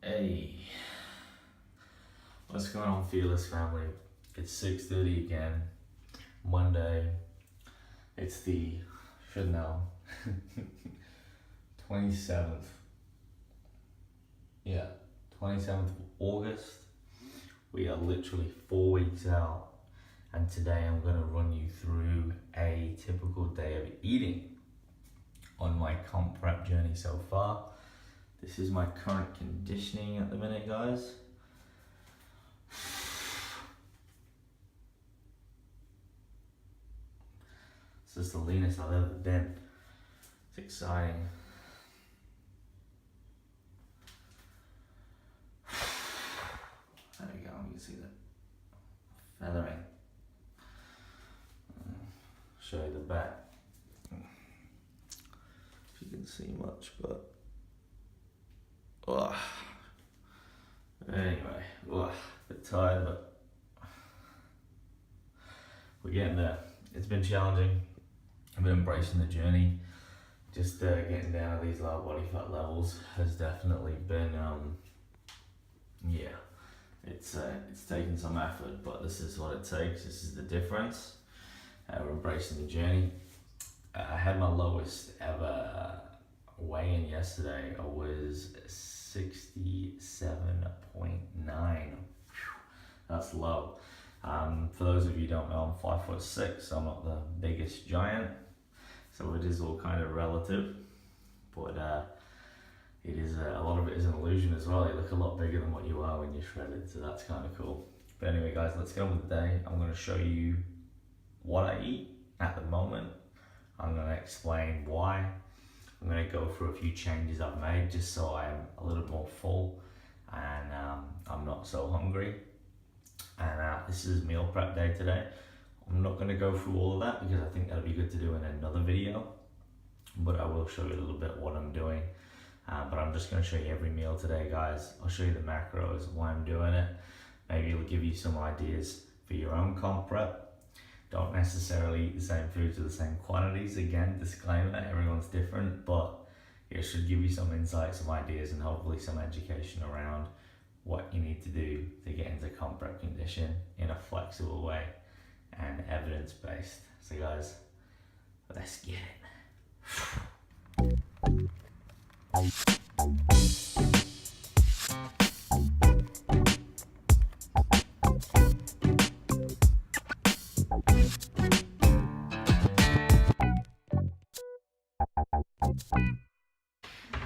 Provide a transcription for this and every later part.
Hey, what's going on, Fearless family? It's 6:30 again, Monday. It's the, should know, 27th. Yeah, 27th of August. We are literally 4 weeks out, and today I'm going to run you through a typical day of eating on my comp prep journey so far. This is my current conditioning at the minute, guys. This is the leanest I've ever been. It's exciting. There we go, you can see that feathering. Show you the back. If you can see much, but anyway, a bit tired, but we're getting there. It's been challenging. I've been embracing the journey. Just getting down to these low body fat levels has definitely been, it's taken some effort, but this is what it takes. This is the difference. We're embracing the journey. I had my lowest ever weigh-in yesterday. I was 67.9. That's low. For those of you who don't know, I'm 5'6", so I'm not the biggest giant. So it is all kind of relative, but it is a lot of it is an illusion as well. You look a lot bigger than what you are when you're shredded, so that's kind of cool. But anyway, guys, let's get on with the day. I'm going to show you what I eat at the moment. I'm going to explain why. I'm going to go through a few changes I've made just so I'm a little more full and I'm not so hungry. And this is meal prep day today. I'm not going to go through all of that because I think that'll be good to do in another video, but I will show you a little bit what I'm doing. But I'm just going to show you every meal today, guys. I'll show you the macros, why I'm doing it. Maybe it'll give you some ideas for your own comp prep. Don't necessarily eat the same foods or the same quantities. Again, disclaimer, everyone's different, but it should give you some insights, some ideas, and hopefully some education around what you need to do to get into comp prep condition in a flexible way and evidence-based. So guys, let's get it.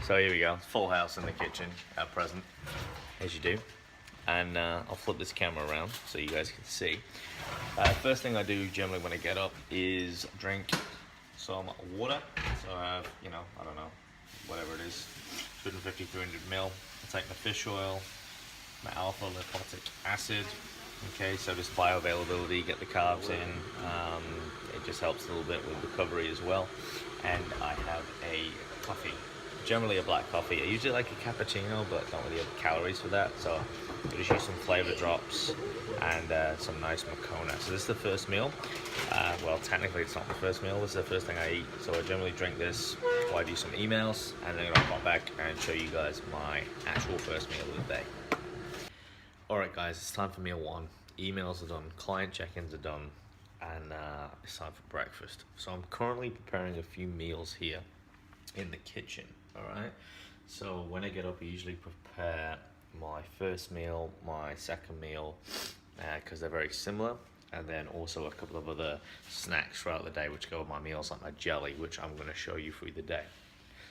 So here we go, full house in the kitchen at present, as you do. And I'll flip this camera around so you guys can see. First thing I do generally when I get up is drink some water. So I have, I don't know, whatever it is, 250, 300 ml. I take my fish oil, my alpha lipoic acid. Okay, so just bioavailability, get the carbs in. It just helps a little bit with recovery as well. And I have a coffee, generally a black coffee. I usually like a cappuccino, but don't really have calories for that. So I just use some flavor drops and some nice Moccona. So this is the first meal. Well, technically it's not the first meal. This is the first thing I eat. So I generally drink this while I do some emails, and then I'll come back and show you guys my actual first meal of the day. All right, guys, it's time for meal one. Emails are done, client check-ins are done, and it's time for breakfast. So I'm currently preparing a few meals here in the kitchen. All right, so when I get up, I usually prepare my first meal, my second meal, because they're very similar, and then also a couple of other snacks throughout the day which go with my meals, like my jelly, which I'm going to show you through the day.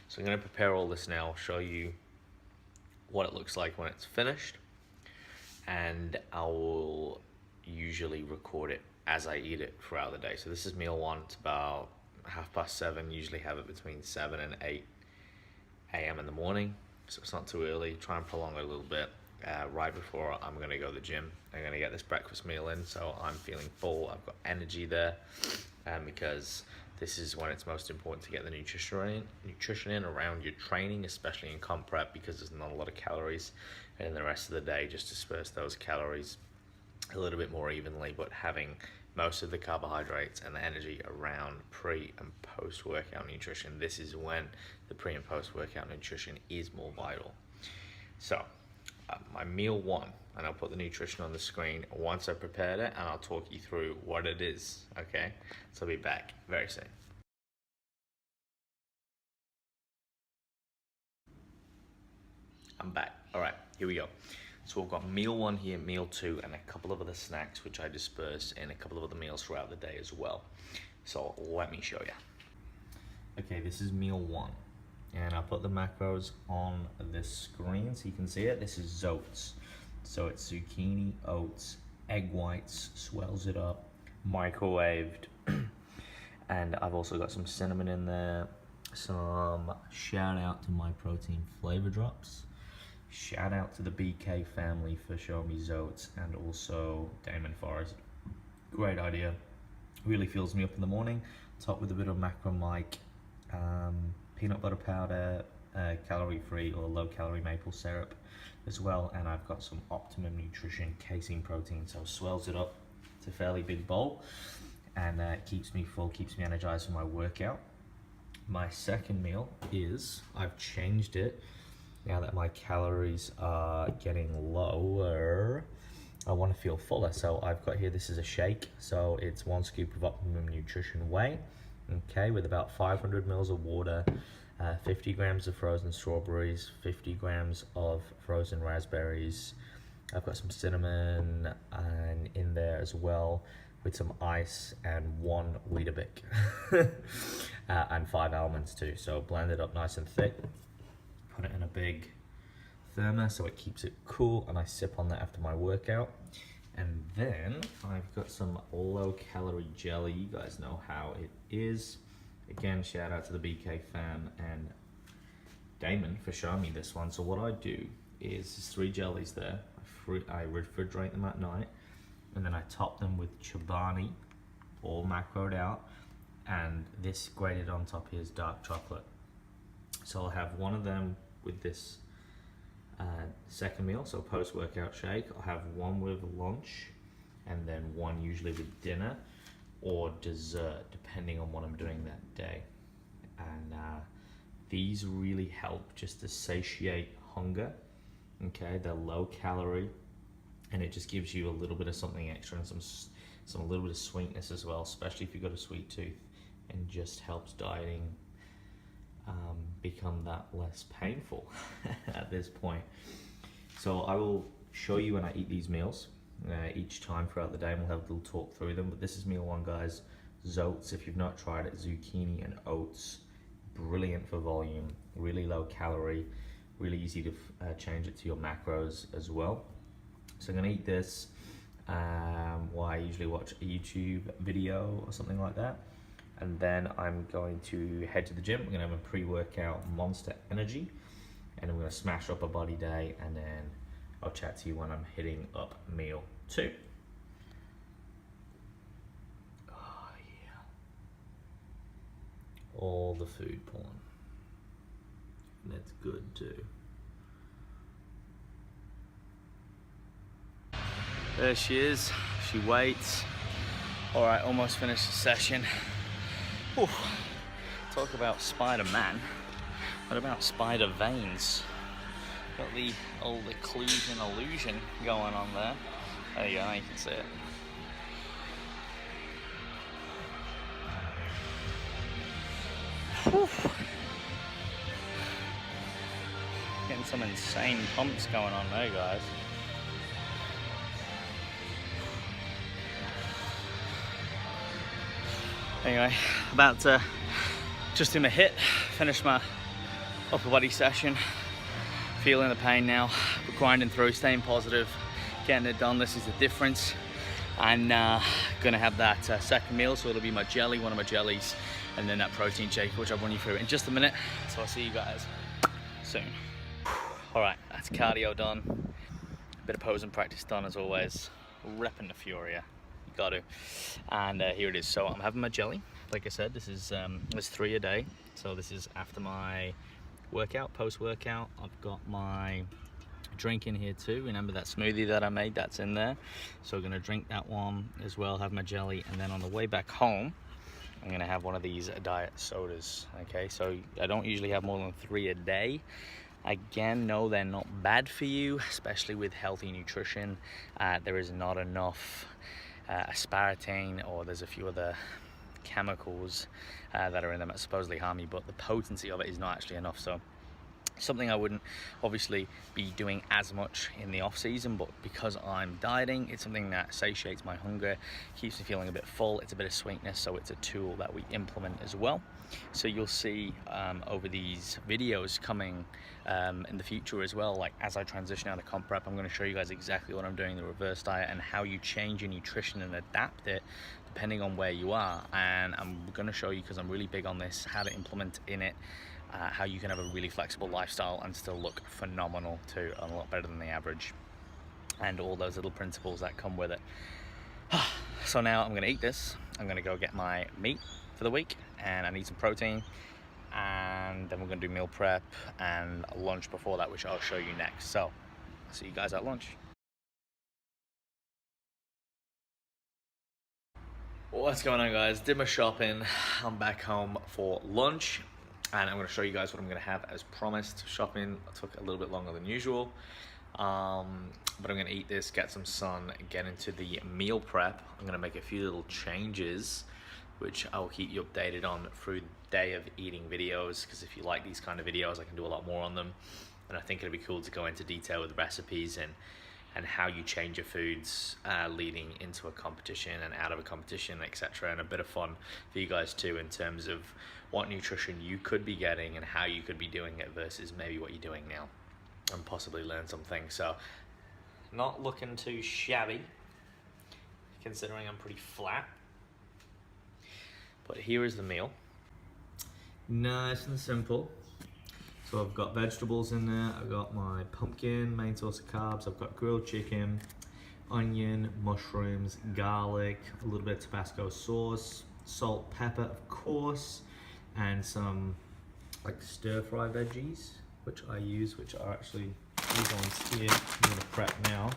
So I'm going to prepare all this now, show you what it looks like when it's finished, and I will usually record it as I eat it throughout the day. So this is meal one. It's about 7:30, usually have it between 7 and 8 a.m. in the morning, so it's not too early. Try and prolong it a little bit. Right before I'm going to go to the gym, I'm going to get this breakfast meal in, so I'm feeling full. I've got energy there, because this is when it's most important to get the nutrition in around your training, especially in comp prep, because there's not a lot of calories, and in the rest of the day just disperse those calories a little bit more evenly, but having most of the carbohydrates and the energy around pre and post workout nutrition. This is when the pre and post workout nutrition is more vital. So my meal one, and I'll put the nutrition on the screen once I've prepared it, and I'll talk you through what it is, okay? So I'll be back very soon. I'm back. All right, here we go. So we've got meal one here, meal two, and a couple of other snacks which I disperse in a couple of other meals throughout the day as well. So let me show you. Okay, this is meal one, and I'll put the macros on this screen so you can see it. This is oats. So it's zucchini, oats, egg whites, swells it up, microwaved, and I've also got some cinnamon in there. Some shout out to My Protein flavor drops. Shout out to the BK family for showing me oats, and also Damon Forrest. Great idea. Really fills me up in the morning. Topped with a bit of macro Mike, peanut butter powder, calorie free or low calorie maple syrup as well, and I've got some Optimum Nutrition casein protein, so swells it up. It's a fairly big bowl, and keeps me full, keeps me energized for my workout. My second meal is, I've changed it now that my calories are getting lower. I want to feel fuller, so I've got here, this is a shake, so it's 1 scoop of Optimum Nutrition whey, okay, with about 500 mils of water, 50 grams of frozen strawberries, 50 grams of frozen raspberries. I've got some cinnamon and in there as well, with some ice and 1 Weetabix and 5 almonds too. So blend it up nice and thick, put it in a big thermos so it keeps it cool, and I sip on that after my workout. And then I've got some low calorie jelly. You guys know how it is. Again, shout out to the BK fam and Damon for showing me this one. So what I do is there's 3 jellies there. I refrigerate them at night, and then I top them with Chobani, all macroed out, and this grated on top here is dark chocolate. So I'll have one of them with this second meal, so post-workout shake. I'll have one with lunch, and then one usually with dinner or dessert, depending on what I'm doing that day. And these really help just to satiate hunger. Okay, they're low calorie, and it just gives you a little bit of something extra and some a little bit of sweetness as well, especially if you've got a sweet tooth, and just helps dieting become that less painful at this point. So I will show you when I eat these meals each time throughout the day, and we'll have a little talk through them. But this is meal one, guys. Oats, if you've not tried it, zucchini and oats, brilliant for volume, really low calorie, really easy to change it to your macros as well. So I'm gonna eat this while I usually watch a YouTube video or something like that. And then I'm going to head to the gym. We're gonna have a pre-workout Monster Energy, and I'm gonna smash up a body day, and then I'll chat to you when I'm hitting up meal 2. Oh yeah. All the food porn. That's good too. There she is, she waits. All right, almost finished the session. Whew. Talk about Spider-Man. What about spider veins? Got the old occlusion illusion going on there. There you go, now you can see it. Whew. Getting some insane pumps going on there, guys. Anyway, about to just do my hit, finish my upper body session. Feeling the pain now, but grinding through, staying positive, getting it done. This is the difference. And gonna have that second meal, so it'll be my jelly, one of my jellies, and then that protein shake, which I'll run you through in just a minute. So I'll see you guys soon. All right, that's cardio done. Bit of posing practice done as always. Repping the Furia, you got to. And here it is. So I'm having my jelly. Like I said, this is there's 3 a day. So this is after my workout, post-workout. I've got my drink in here too. Remember that smoothie that I made? That's in there. So I'm gonna drink that one as well, have my jelly, and then on the way back home, I'm gonna have one of these diet sodas. Okay, so I don't usually have more than 3 a day. Again, no, they're not bad for you, especially with healthy nutrition. There is not enough aspartame, or there's a few other chemicals that are in them that supposedly harm you, but the potency of it is not actually enough. So something I wouldn't obviously be doing as much in the off season, but because I'm dieting, it's something that satiates my hunger, keeps me feeling a bit full. It's a bit of sweetness, so it's a tool that we implement as well. So you'll see over these videos coming in the future as well, like as I transition out of comp prep, I'm going to show you guys exactly what I'm doing, the reverse diet, and how you change your nutrition and adapt it depending on where you are. And I'm going to show you, because I'm really big on this, how to implement in it, how you can have a really flexible lifestyle and still look phenomenal too, and a lot better than the average, and all those little principles that come with it. So now I'm gonna eat this. I'm gonna go get my meat for the week, and I need some protein, and then we're gonna do meal prep and lunch before that, which I'll show you next. So I'll see you guys at lunch. What's going on, guys? Did my shopping. I'm back home for lunch, and I'm going to show you guys what I'm going to have as promised. Shopping took a little bit longer than usual, but I'm going to eat this, get some sun, get into the meal prep. I'm going to make a few little changes, which I will keep you updated on through the day of eating videos, because if you like these kind of videos, I can do a lot more on them, and I think it'd be cool to go into detail with recipes and how you change your foods leading into a competition and out of a competition, etc. And a bit of fun for you guys too, in terms of what nutrition you could be getting and how you could be doing it versus maybe what you're doing now, and possibly learn something. So not looking too shabby, considering I'm pretty flat. But here is the meal. Nice and simple. So I've got vegetables in there, I've got my pumpkin, main source of carbs, I've got grilled chicken, onion, mushrooms, garlic, a little bit of Tabasco sauce, salt, pepper, of course, and some like stir-fry veggies, which I use, which are actually these ones here. I'm gonna prep now.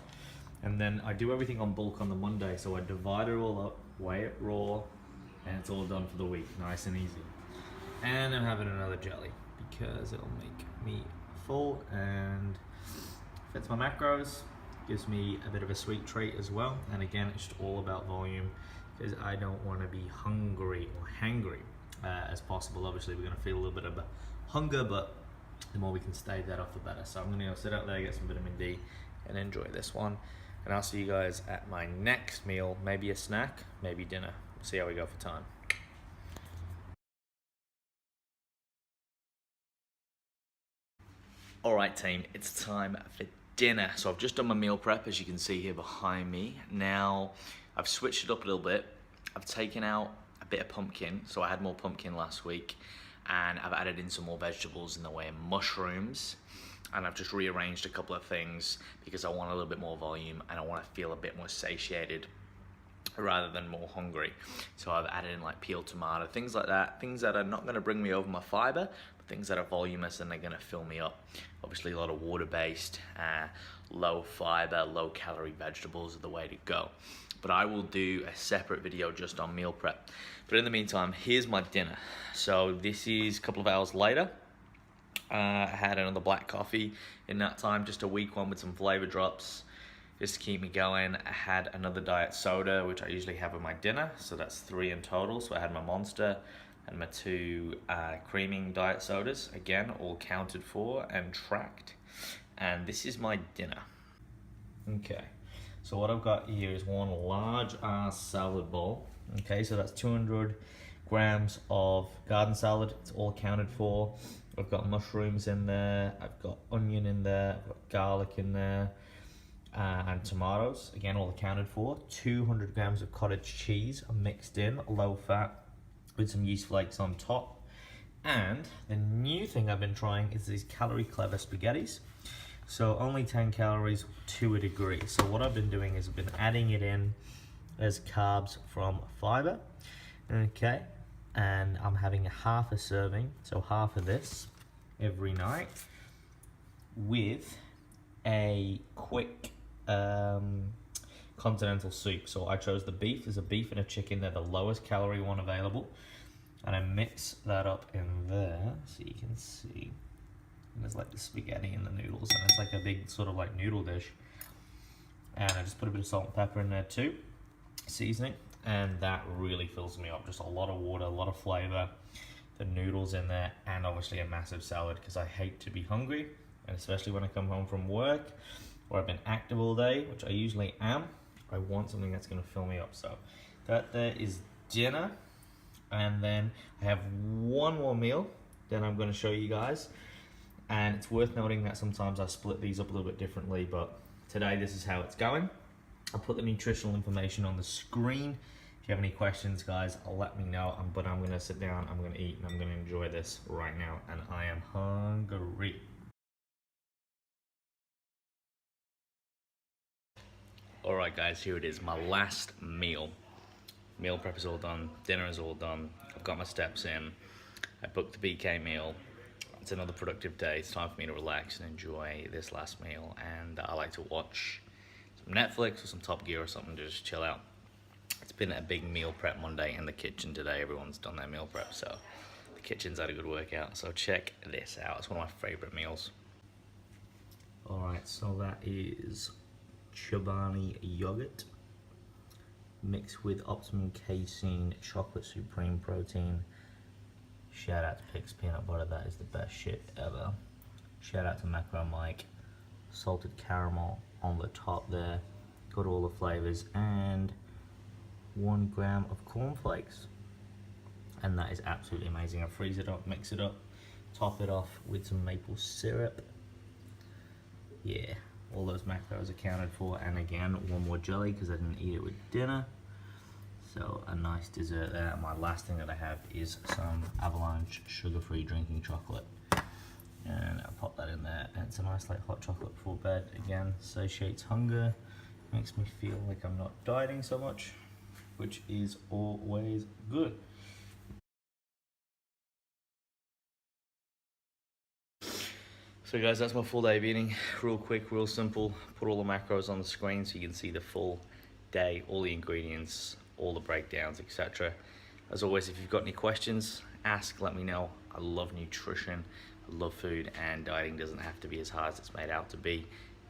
And then I do everything on bulk on the Monday, so I divide it all up, weigh it raw, and it's all done for the week, nice and easy. And I'm having another jelly, because it'll make me full and fits my macros, gives me a bit of a sweet treat as well. And again, it's just all about volume, because I don't want to be hungry or hangry as possible. Obviously we're going to feel a little bit of hunger, but the more we can stave that off, the better. So I'm going to go sit out there, get some vitamin D, and enjoy this one. And I'll see you guys at my next meal, maybe a snack, maybe dinner. We'll see how we go for time. Alright team, it's time for dinner. So I've just done my meal prep, as you can see here behind me. Now, I've switched it up a little bit. I've taken out a bit of pumpkin, so I had more pumpkin last week, and I've added in some more vegetables in the way of mushrooms, and I've just rearranged a couple of things because I want a little bit more volume and I want to feel a bit more satiated rather than more hungry. So I've added in like peeled tomato, things like that, things that are not going to bring me over my fiber, but things that are voluminous and they're going to fill me up. Obviously a lot of water-based, low fiber, low calorie vegetables are the way to go. But I will do a separate video just on meal prep. But in the meantime, here's my dinner. So this is a couple of hours later. I had another black coffee in that time, just a weak one with some flavor drops, just to keep me going. I had another diet soda, which I usually have with my dinner, so that's 3 in total. So I had my Monster and my 2 creaming diet sodas, again, all counted for and tracked. And this is my dinner. Okay, so what I've got here is one large ass salad bowl. Okay, so that's 200 grams of garden salad, it's all counted for. I've got mushrooms in there, I've got onion in there, I've got garlic in there, and tomatoes, again all accounted for. 200 grams of cottage cheese mixed in, low fat, with some yeast flakes on top. And the new thing I've been trying is these Calorie Clever spaghettis. So only 10 calories to a degree. So what I've been doing is I've been adding it in as carbs from fiber. Okay, and I'm having half a serving, so half of this every night, with a quick continental soup. So I chose the beef. There's a beef and a chicken. They're the lowest calorie one available. And I mix that up in there so you can see. And there's like the spaghetti and the noodles, and it's like a big sort of like noodle dish. And I just put a bit of salt and pepper in there too, seasoning, and that really fills me up. Just a lot of water, a lot of flavor, the noodles in there, and obviously a massive salad, because I hate to be hungry, and especially when I come home from work or I've been active all day, which I usually am. I want something that's going to fill me up. So that there is dinner, and then I have one more meal that I'm going to show you guys. And it's worth noting that sometimes I split these up a little bit differently, but today this is how it's going. I'll put the nutritional information on the screen. If you have any questions, guys, let me know. But I'm gonna sit down, I'm gonna eat, and I'm gonna enjoy this right now, and I am hungry. All right, guys, here it is, my last meal. Meal prep is all done, dinner is all done. I've got my steps in. I booked the BK meal. It's another productive day. It's time for me to relax and enjoy this last meal. And I like to watch some Netflix or some Top Gear or something to just chill out. It's been a big meal prep Monday in the kitchen today. Everyone's done their meal prep, so the kitchen's had a good workout. So check this out. It's one of my favorite meals. All right, so that is Chobani yogurt mixed with Optimum Casein chocolate supreme protein. Shout out to Pig's Peanut Butter, that is the best shit ever. Shout out to Macro Mike. Salted caramel on the top there. Got all the flavors, and 1 gram of cornflakes. And that is absolutely amazing. I freeze it up, mix it up, top it off with some maple syrup. Yeah, all those macros accounted for. And again, one more jelly because I didn't eat it with dinner. So a nice dessert there. My last thing that I have is some Avalanche sugar-free drinking chocolate, and I'll pop that in there. And it's a nice like hot chocolate before bed. Again, satiates hunger, makes me feel like I'm not dieting so much, which is always good. So guys, that's my full day of eating. Real quick, real simple. Put all the macros on the screen so you can see the full day, all the ingredients, all the breakdowns, etc. As always, if you've got any questions, ask, let me know. I love nutrition, I love food, and dieting doesn't have to be as hard as it's made out to be,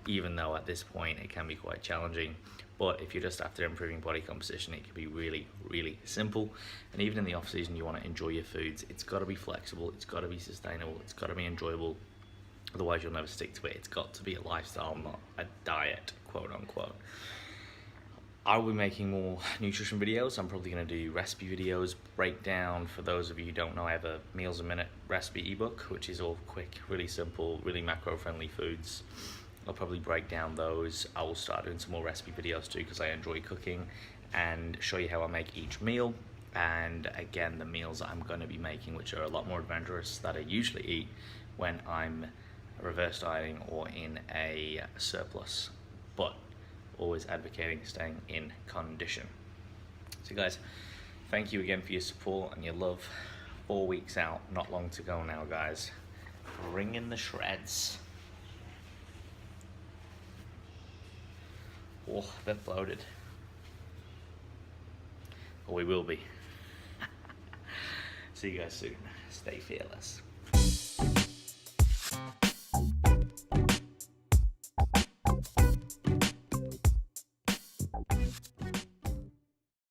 even though at this point it can be quite challenging. But if you're just after improving body composition, it can be really, really simple. And even in the off season, you want to enjoy your foods. It's got to be flexible, it's got to be sustainable, it's got to be enjoyable. Otherwise you'll never stick to it. It's got to be a lifestyle, not a diet, quote unquote. I will be making more nutrition videos. I'm probably going to do recipe videos, breakdown. For those of you who don't know, I have a Meals a Minute recipe ebook, which is all quick, really simple, really macro-friendly foods. I'll probably break down those. I will start doing some more recipe videos too, because I enjoy cooking, and show you how I make each meal. And again, the meals I'm going to be making, which are a lot more adventurous, that I usually eat when I'm reverse dieting or in a surplus. But always advocating staying in condition. So guys, thank you again for your support and your love. 4 weeks out, not long to go now, guys. Bring in the shreds. Oh, a bit bloated. Or we will be. See you guys soon. Stay fearless.